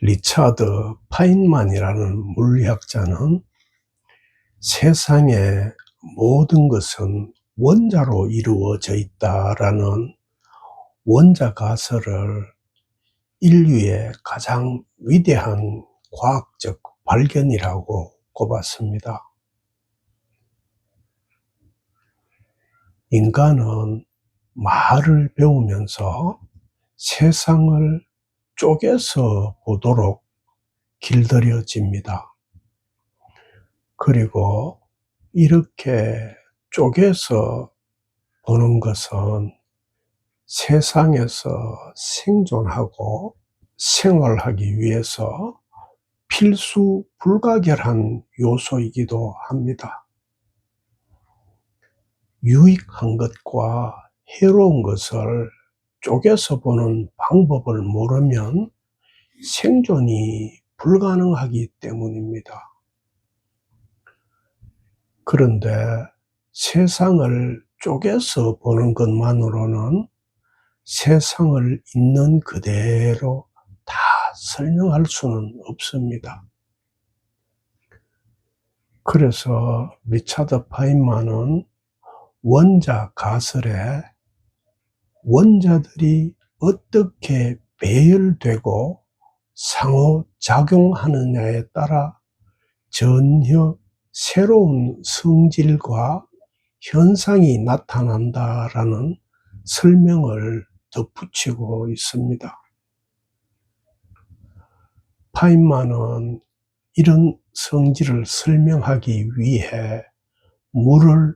리차드 파인만이라는 물리학자는 세상의 모든 것은 원자로 이루어져 있다라는 원자 가설을 인류의 가장 위대한 과학적 발견이라고 꼽았습니다. 인간은 말을 배우면서 세상을 쪼개서 보도록 길들여집니다. 그리고 이렇게 쪼개서 보는 것은 세상에서 생존하고 생활하기 위해서 필수 불가결한 요소이기도 합니다. 유익한 것과 해로운 것을 쪼개서 보는 방법을 모르면 생존이 불가능하기 때문입니다. 그런데 세상을 쪼개서 보는 것만으로는 세상을 있는 그대로 다 설명할 수는 없습니다. 그래서 리차드 파인만은 원자 가설에 원자들이 어떻게 배열되고 상호작용하느냐에 따라 전혀 새로운 성질과 현상이 나타난다라는 설명을 덧붙이고 있습니다. 파인만은 이런 성질을 설명하기 위해 물을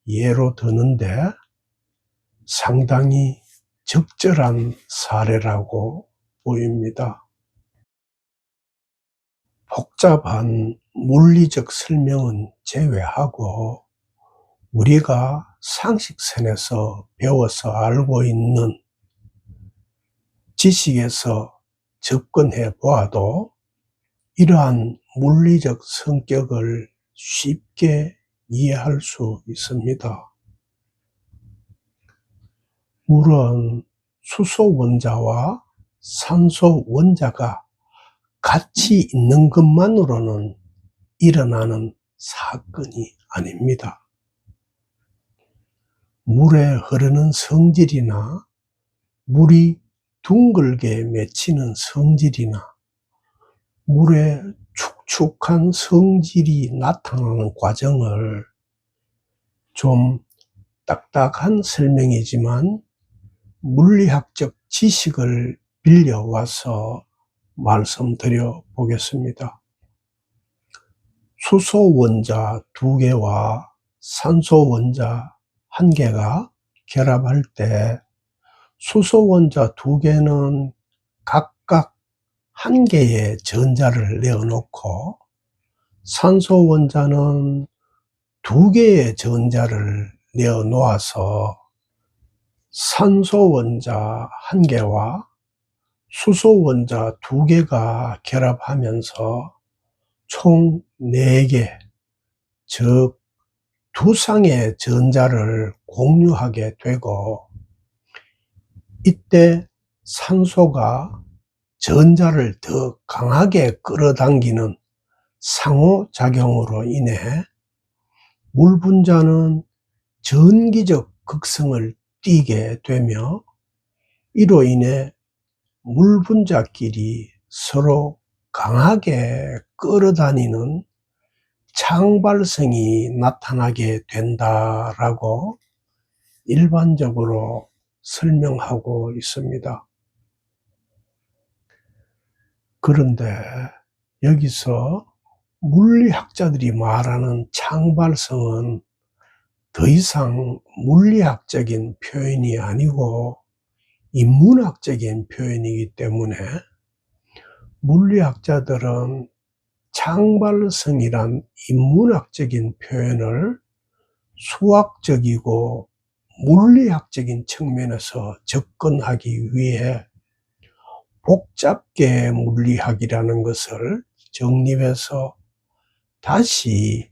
예로 드는데 상당히 적절한 사례라고 보입니다. 복잡한 물리적 설명은 제외하고 우리가 상식선에서 배워서 알고 있는 지식에서 접근해 보아도 이러한 물리적 성격을 쉽게 이해할 수 있습니다. 물은 수소 원자와 산소 원자가 같이 있는 것만으로는 일어나는 사건이 아닙니다. 물에 흐르는 성질이나 물이 둥글게 맺히는 성질이나 물의 축축한 성질이 나타나는 과정을 좀 딱딱한 설명이지만 물리학적 지식을 빌려와서 말씀드려 보겠습니다. 수소 원자 2개와 산소 원자 1개가 결합할 때 수소 원자 2개는 각각 1개의 전자를 내어놓고 산소 원자는 2개의 전자를 내어놓아서 산소 원자 1개와 수소 원자 2개가 결합하면서 총 4개, 즉 2쌍의 전자를 공유하게 되고 이때 산소가 전자를 더 강하게 끌어당기는 상호작용으로 인해 물 분자는 전기적 극성을 띠게 되며 이로 인해 물 분자끼리 서로 강하게 끌어다니는 창발성이 나타나게 된다라고 일반적으로 설명하고 있습니다. 그런데 여기서 물리학자들이 말하는 창발성은 더 이상 물리학적인 표현이 아니고 인문학적인 표현이기 때문에 물리학자들은 창발성이란 인문학적인 표현을 수학적이고 물리학적인 측면에서 접근하기 위해 복잡계 물리학이라는 것을 정립해서 다시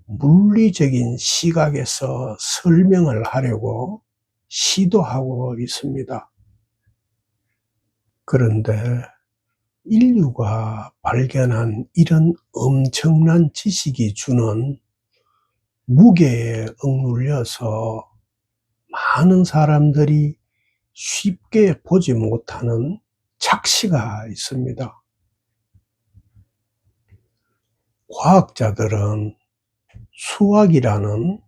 물리적인 시각에서 설명을 하려고 시도하고 있습니다. 그런데 인류가 발견한 이런 엄청난 지식이 주는 무게에 억눌려서 많은 사람들이 쉽게 보지 못하는 착시가 있습니다. 과학자들은 수학이라는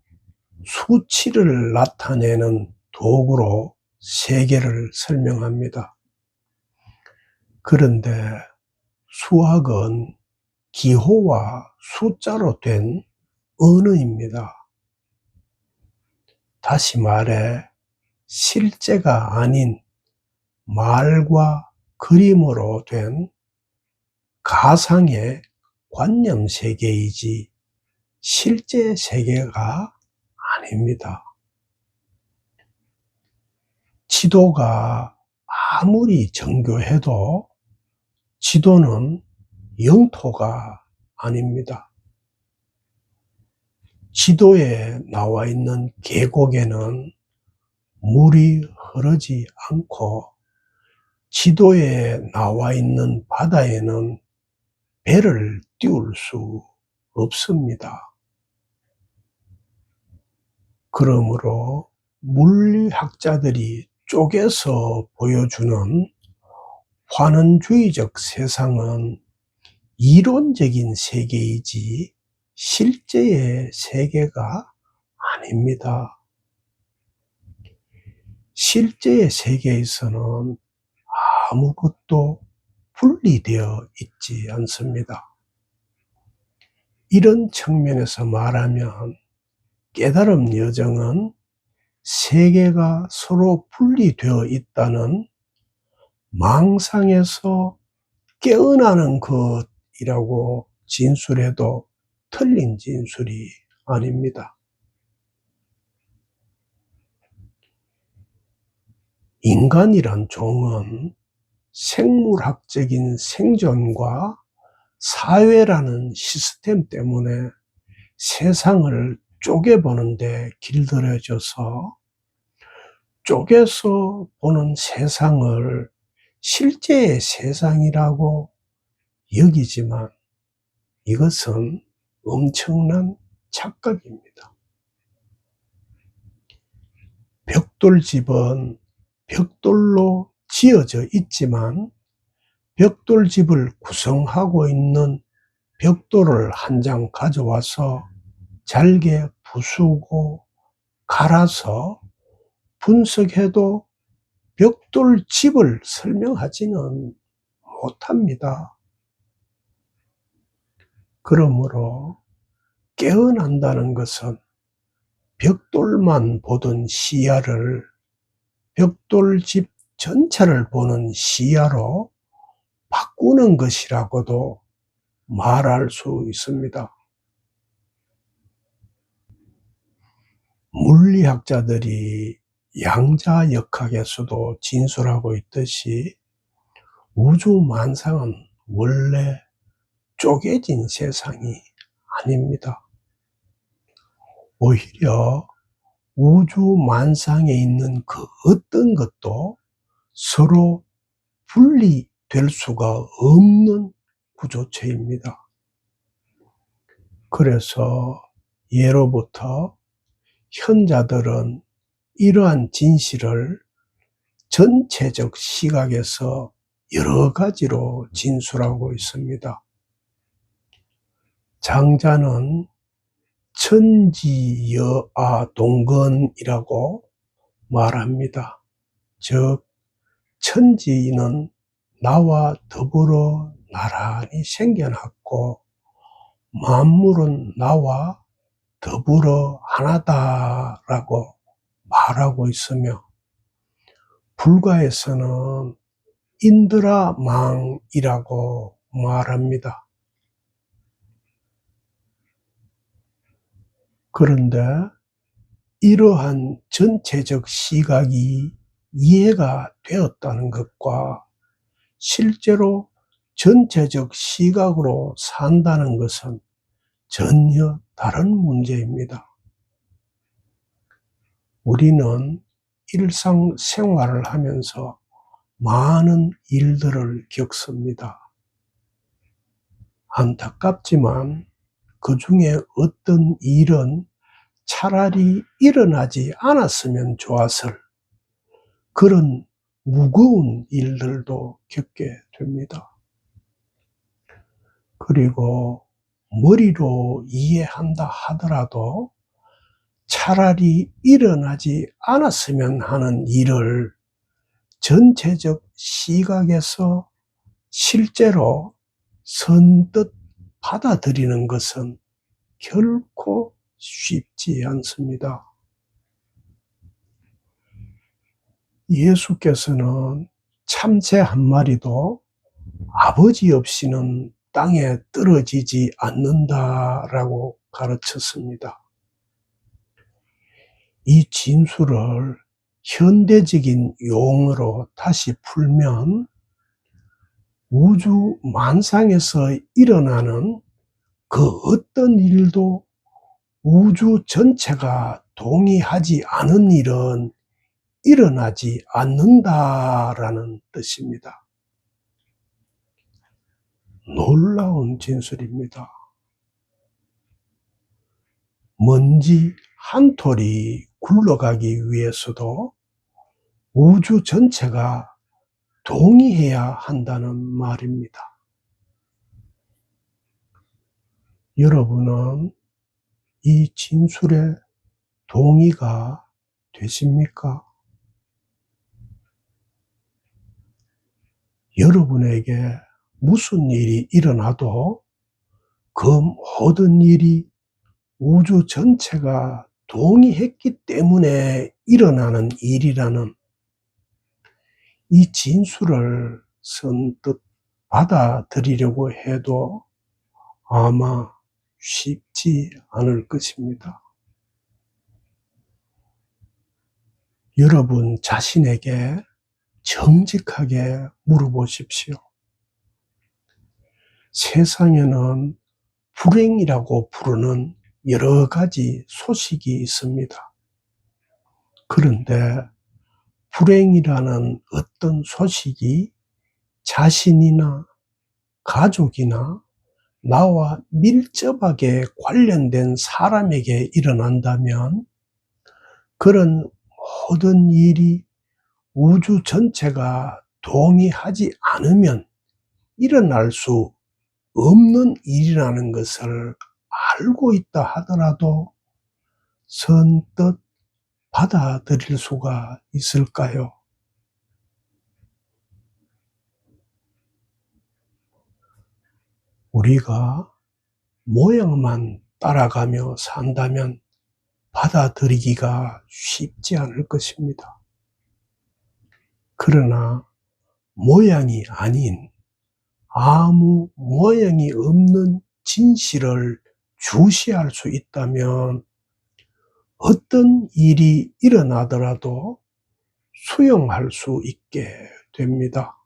수치를 나타내는 도구로 세계를 설명합니다. 그런데 수학은 기호와 숫자로 된 언어입니다. 다시 말해 실제가 아닌 말과 그림으로 된 가상의 관념 세계이지 실제 세계가 아닙니다. 지도가 아무리 정교해도 지도는 영토가 아닙니다. 지도에 나와 있는 계곡에는 물이 흐르지 않고 지도에 나와 있는 바다에는 배를 띄울 수 없습니다. 그러므로 물리학자들이 쪼개서 보여주는 환원주의적 세상은 이론적인 세계이지 실제의 세계가 아닙니다. 실제의 세계에서는 아무것도 분리되어 있지 않습니다. 이런 측면에서 말하면 깨달음 여정은 세계가 서로 분리되어 있다는 망상에서 깨어나는 것이라고 진술해도 틀린 진술이 아닙니다. 인간이란 종은 생물학적인 생존과 사회라는 시스템 때문에 세상을 쪼개보는데 길들여져서 쪼개서 보는 세상을 실제의 세상이라고 여기지만 이것은 엄청난 착각입니다. 벽돌집은 벽돌로 지어져 있지만 벽돌집을 구성하고 있는 벽돌을 한 장 가져와서 잘게 부수고 갈아서 분석해도 벽돌집을 설명하지는 못합니다. 그러므로 깨어난다는 것은 벽돌만 보던 시야를 벽돌집 전체를 보는 시야로 바꾸는 것이라고도 말할 수 있습니다. 물리학자들이 양자역학에서도 진술하고 있듯이 우주만상은 원래 쪼개진 세상이 아닙니다. 오히려 우주만상에 있는 그 어떤 것도 서로 분리될 수가 없는 구조체입니다. 그래서 예로부터 현자들은 이러한 진실을 전체적 시각에서 여러 가지로 진술하고 있습니다. 장자는 천지여아동건이라고 말합니다. 즉 천지는 나와 더불어 나란히 생겨났고 만물은 나와 더불어 하나다라고 말하고 있으며 불가에서는 인드라망이라고 말합니다. 그런데 이러한 전체적 시각이 이해가 되었다는 것과 실제로 전체적 시각으로 산다는 것은 전혀 다른 문제입니다. 우리는 일상생활을 하면서 많은 일들을 겪습니다. 안타깝지만 그 중에 어떤 일은 차라리 일어나지 않았으면 좋았을 그런 무거운 일들도 겪게 됩니다. 그리고 머리로 이해한다 하더라도 차라리 일어나지 않았으면 하는 일을 전체적 시각에서 실제로 선뜻 받아들이는 것은 결코 쉽지 않습니다. 예수께서는 참새 한 마리도 아버지 없이는 땅에 떨어지지 않는다라고 가르쳤습니다. 이 진술을 현대적인 용어로 다시 풀면 우주 만상에서 일어나는 그 어떤 일도 우주 전체가 동의하지 않은 일은 일어나지 않는다라는 뜻입니다. 놀라운 진술입니다. 먼지 한 톨이 굴러가기 위해서도 우주 전체가 동의해야 한다는 말입니다. 여러분은 이 진술에 동의가 되십니까? 여러분에게 무슨 일이 일어나도 그 모든 일이 우주 전체가 동의했기 때문에 일어나는 일이라는 이 진술을 선뜻 받아들이려고 해도 아마 쉽지 않을 것입니다. 여러분 자신에게 정직하게 물어보십시오. 세상에는 불행이라고 부르는 여러 가지 소식이 있습니다. 그런데 불행이라는 어떤 소식이 자신이나 가족이나 나와 밀접하게 관련된 사람에게 일어난다면 그런 모든 일이 우주 전체가 동의하지 않으면 일어날 수 없는 일이라는 것을 알고 있다 하더라도 선뜻 받아들일 수가 있을까요? 우리가 모양만 따라가며 산다면 받아들이기가 쉽지 않을 것입니다. 그러나 모양이 아닌 아무 모양이 없는 진실을 주시할 수 있다면 어떤 일이 일어나더라도 수용할 수 있게 됩니다.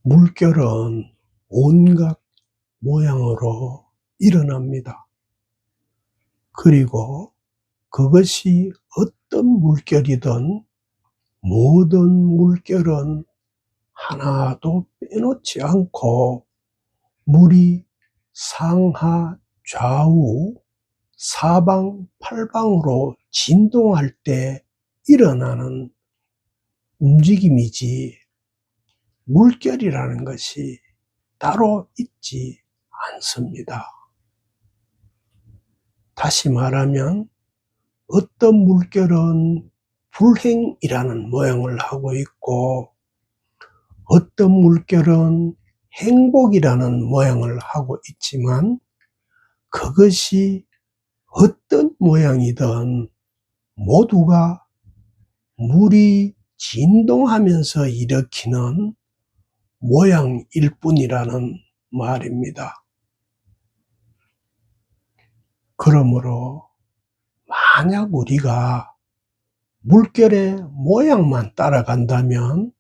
물결은 온갖 모양으로 일어납니다. 그리고 그것이 어떤 물결이든 모든 물결은 하나도 빼놓지 않고 물이 상하 좌우 사방 팔방으로 진동할 때 일어나는 움직임이지 물결이라는 것이 따로 있지 않습니다. 다시 말하면 어떤 물결은 불행이라는 모양을 하고 있고 어떤 물결은 행복이라는 모양을 하고 있지만 그것이 어떤 모양이든 모두가 물이 진동하면서 일으키는 모양일 뿐이라는 말입니다. 그러므로 만약 우리가 물결의 모양만 따라간다면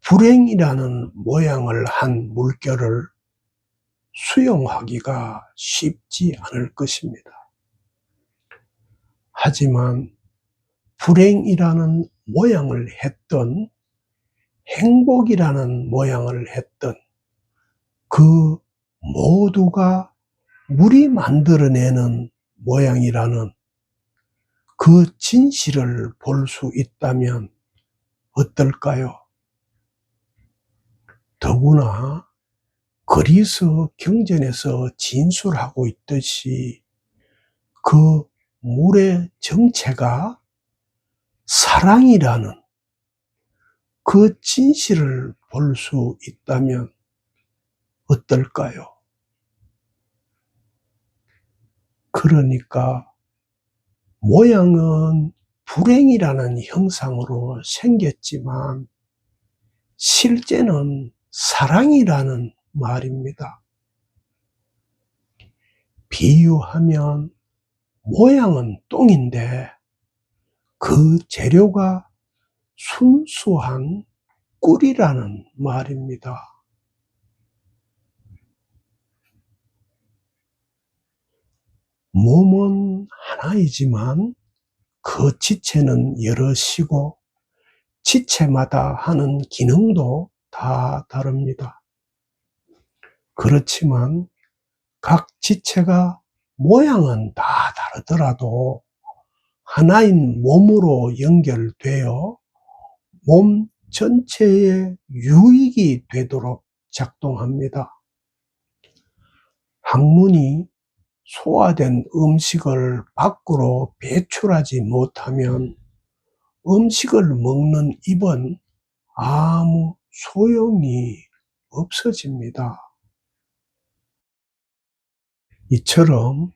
불행이라는 모양을 한 물결을 수용하기가 쉽지 않을 것입니다. 하지만 불행이라는 모양을 했던 행복이라는 모양을 했던 그 모두가 물이 만들어내는 모양이라는 그 진실을 볼 수 있다면 어떨까요? 더구나 그리스 경전에서 진술하고 있듯이 그 물의 정체가 사랑이라는 그 진실을 볼 수 있다면 어떨까요? 그러니까 모양은 불행이라는 형상으로 생겼지만 실제는 사랑이라는 말입니다. 비유하면 모양은 똥인데 그 재료가 순수한 꿀이라는 말입니다. 몸은 하나이지만 그 지체는 여럿이고 지체마다 하는 기능도 다 다릅니다. 그렇지만 각 지체가 모양은 다 다르더라도 하나인 몸으로 연결되어 몸 전체의 유익이 되도록 작동합니다. 항문이 소화된 음식을 밖으로 배출하지 못하면 음식을 먹는 입은 아무 소용이 없어집니다. 이처럼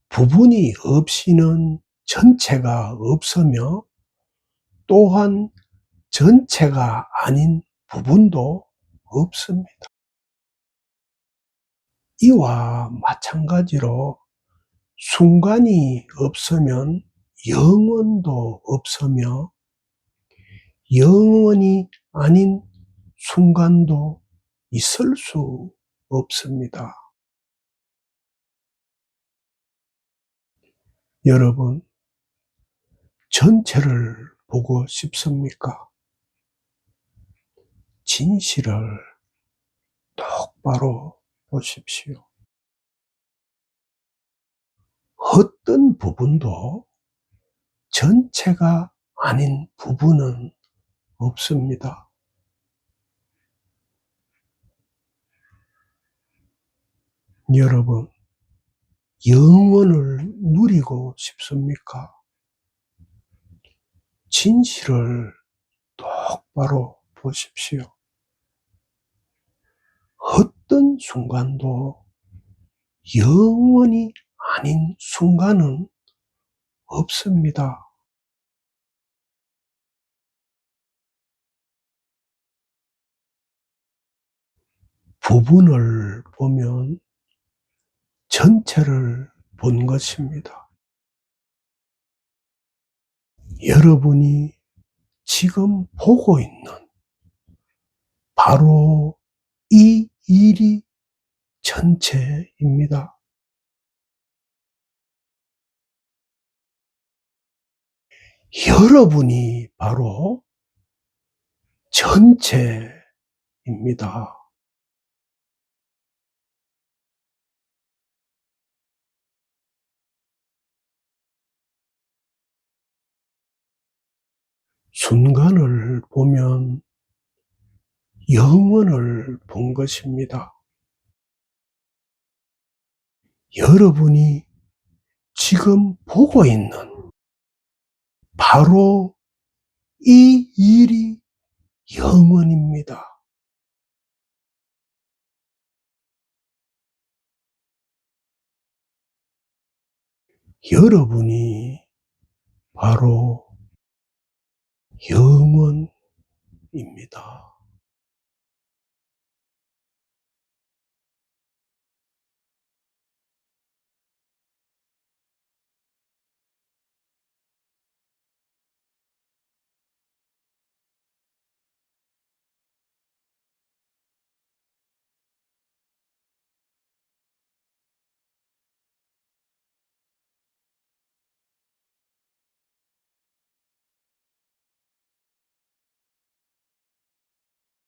부분이 없이는 전체가 없으며 또한 전체가 아닌 부분도 없습니다. 이와 마찬가지로 순간이 없으면 영원도 없으며 영원이 아닌 순간도 있을 수 없습니다. 여러분, 전체를 보고 싶습니까? 진실을 똑바로 보십시오. 어떤 부분도 전체가 아닌 부분은 없습니다. 여러분, 영원을 누리고 싶습니까? 진실을 똑바로 보십시오. 어떤 순간도 영원이 아닌 순간은 없습니다. 부분을 보면 전체를 본 것입니다. 여러분이 지금 보고 있는 바로 이 일이 전체입니다. 여러분이 바로 전체입니다. 순간을 보면 영원을 본 것입니다. 여러분이 지금 보고 있는 바로 이 일이 영원입니다. 여러분이 바로 영원입니다.